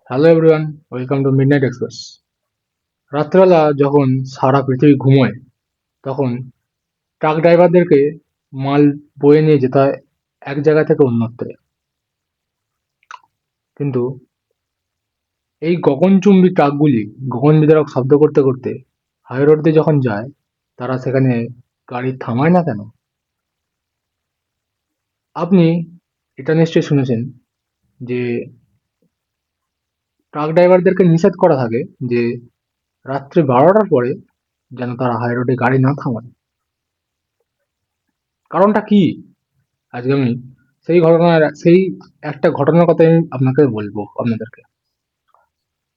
Hello everyone, welcome to midnight express. রাত্রেবেলা যখন সারা পৃথিবী ঘুমোয়, তখন ট্রাক ড্রাইভারদেরকে মাল বয়ে নিয়ে যেতে হয় এক জায়গা থেকে অন্যত্র। কিন্তু এই গগনচুম্বী ট্রাকগুলি গগন বিদারক শব্দ করতে করতে হাই রোড দিয়ে যখন যায়, তারা সেখানে গাড়ি থামায় না কেন? আপনি এটা নিশ্চয়ই শুনেছেন যে ট্রাক ড্রাইভারদেরকে নিষেধ করা থাকে যে রাত্রে 12টার পরে যেন তারা হাই রোডে গাড়ি না থামায়। কারণটা কি? আজকে আমি সেই একটা ঘটনার কথা আমি আপনাকে বলবো আপনাদেরকে।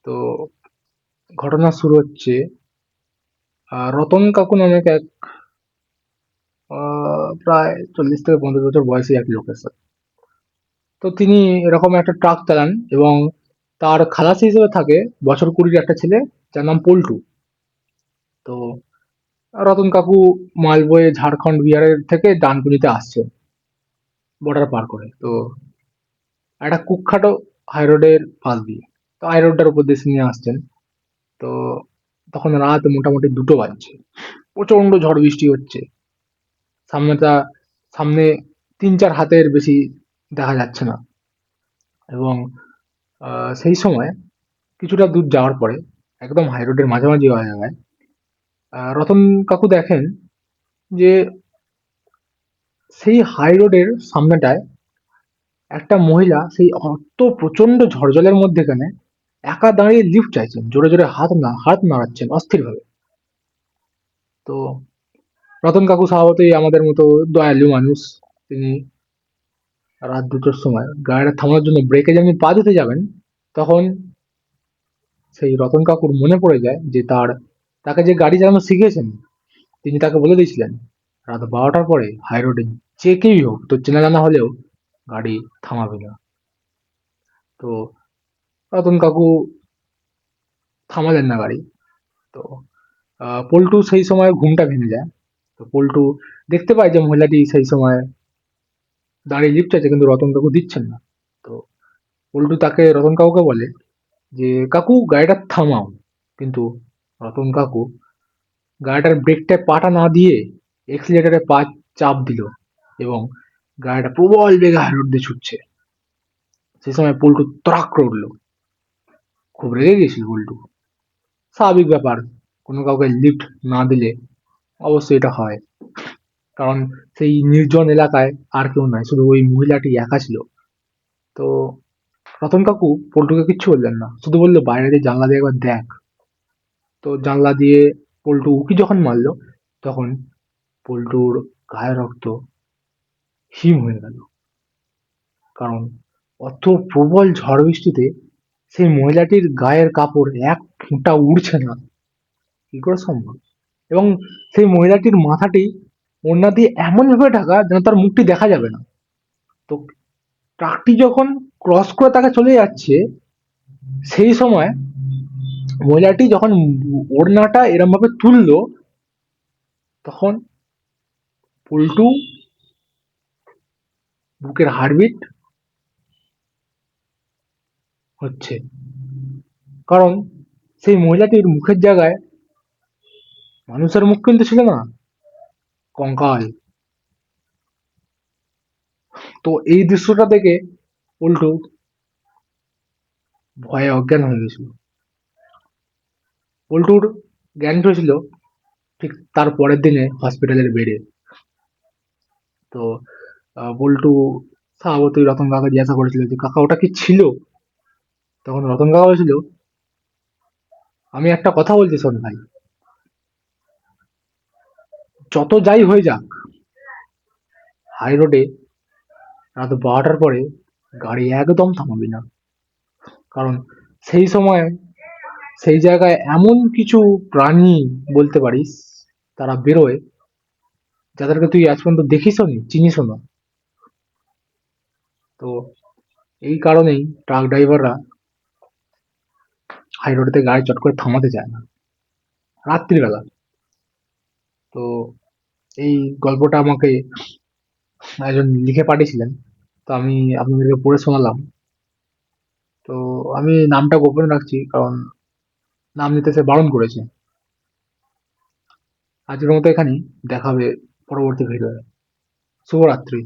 তো ঘটনা শুরু হচ্ছে রতন কাকু নামক এক প্রায় 40 থেকে 50 বছর বয়সী এক লোকের সাথে। তো তিনি এরকম একটা ট্রাক চালান এবং তার খালাসি হিসেবে থাকে বছর কুড়ির একটা ছেলে, যার নাম পল্টু। তো রতন কাকু মাল বয়ে ঝাড়খণ্ড বিহারের থেকে ডানকুনিতে আসছে বর্ডার পার করে। তো একটা কুখ্যাত হাই রোডের পাশ দিয়ে, তো হাই রোডটার উপর দিয়ে নিয়ে আসছেন। তো তখন রাত মোটামুটি 2টো বাজছে, প্রচন্ড ঝড় বৃষ্টি হচ্ছে। সামনেটা সামনে 3-4 হাতের বেশি দেখা যাচ্ছে না। এবং সেই সময় কিছুটা দূর যাওয়ার পরে একদম হাই রোডের মাঝামাঝি হয়ে জায়গায় রতন কাকু দেখেন যে সেই হাই রোডের সামনেটায় একটা মহিলা সেই অত প্রচন্ড ঝড়জলের মধ্যেখানে একা দাঁড়িয়ে লিফট চাইছেন, জোরে জোরে হাত নাড়াচ্ছেন অস্থির ভাবে। তো রতন কাকু স্বভাবতই আমাদের মতো দয়ালু মানুষ। তিনি রাত 2টোর সময় গাড়িটা থামানোর জন্য ব্রেকে যেমনি পা দিতে যাবেন, তখন সেই রতন কাকুর মনে পড়ে যায় যে তাকে যে গাড়ি চালানো শিখিয়েছেন, তিনি তাকে বলে দিয়েছিলেন রাত 12টার পরে হাই রোডে যে কেউই হোক, তোর চেনা জানা হলেও গাড়ি থামাবি না। তো রতন কাকু থামালেন না গাড়ি। তো পল্টু সেই সময় ঘুমটা ভেঙে যায়। তো পল্টু দেখতে পায় যে মহিলাটি সেই সময় দাঁড়িয়ে লিফট আছে, কিন্তু রতন কাকু দিচ্ছেন না। তো পল্টু রতন কাকুকে বলে যে, কাকু গাড়িটা থামাও। কিন্তু রতন কাকু গাড়িটার ব্রেকটায় পাটা না দিয়ে এক্সিলারেটরে পা চাপ দিল এবং গাড়িটা প্রবল বেগে হাই রোড দিয়ে ছুটছে। সেই সময় পল্টু তড়াক করে উঠলো, খুব রেগে গেছিল পল্টু। স্বাভাবিক ব্যাপার, কোনো কাউকে লিফট না দিলে অবশ্যই এটা হয়। কারণ সেই নির্জন এলাকায় আর কেউ নাই, শুধু ওই মহিলাটি একা ছিল। তো রতন কাকু পল্টুকে কিচ্ছু বললেন না, শুধু বললো বাইরে দিয়ে জানলা দিয়ে একবার দেখ। তো জানলা দিয়ে পল্টু উঁকি যখন মারলো, তখন পল্টুর গায়ে রক্ত হিম হয়ে গেল। কারণ অত প্রবল ঝড় বৃষ্টিতে সেই মহিলাটির গায়ের কাপড় এক ফোঁটা উড়ছে না, কি করে সম্ভব? এবং সেই মহিলাটির মাথাটি ওড়না দিয়ে এমন ভাবে ঢাকা যেন তার মুখটি দেখা যাবে না। তো ট্রাকটি যখন ক্রস করে তাকে চলে যাচ্ছে, সেই সময় মহিলাটি যখন ওড়নাটা এরম ভাবে তুললো, তখন পল্টু বুকের হার্টবিট হচ্ছে। কারণ সেই মহিলাটির মুখের জায়গায় মানুষের মুখ কিন্তু ছিল না, কঙ্কাল। তো এই দৃশ্যটা দেখে পল্টু ভয়ে অজ্ঞান হয়ে গেছিল। পল্টুর জ্ঞান ফিরেছিল ঠিক তার পরের দিনে হসপিটালের বেডে। তো পল্টু স্বভাবতই রতন কাকা জিজ্ঞাসা করেছিল যে, কাকা ওটা কি ছিল? তখন রতন কাকা বলেছিল, আমি একটা কথা বলছি শোন ভাই, যত যাই হয়ে যাক, হাই রোডে রাত 12টার পরে গাড়ি একদম থামাবি না। কারণ সেই সময় সেই জায়গায় এমন কিছু প্রাণী বলতে পারিস, তারা বেরোয়, যাদেরকে তুই আজ পর্যন্ত দেখিসও নি, চিনিসও না। তো এই কারণেই ট্রাক ড্রাইভাররা হাই রোডেতে গাড়ি চট করে থামাতে চায় না রাত্রিবেলা। তো এই গল্পটা আমাকে একজন লিখে পাঠিয়েছিলেন, তো আমি আপনাদেরকে পড়ে শোনালাম। তো আমি নামটা গোপন রাখছি, কারণ নাম নিতে সে বারণ করেছে। আজকের মতো এখানেই, দেখা হবে পরবর্তী ভিডিওয়ে। শুভরাত্রি।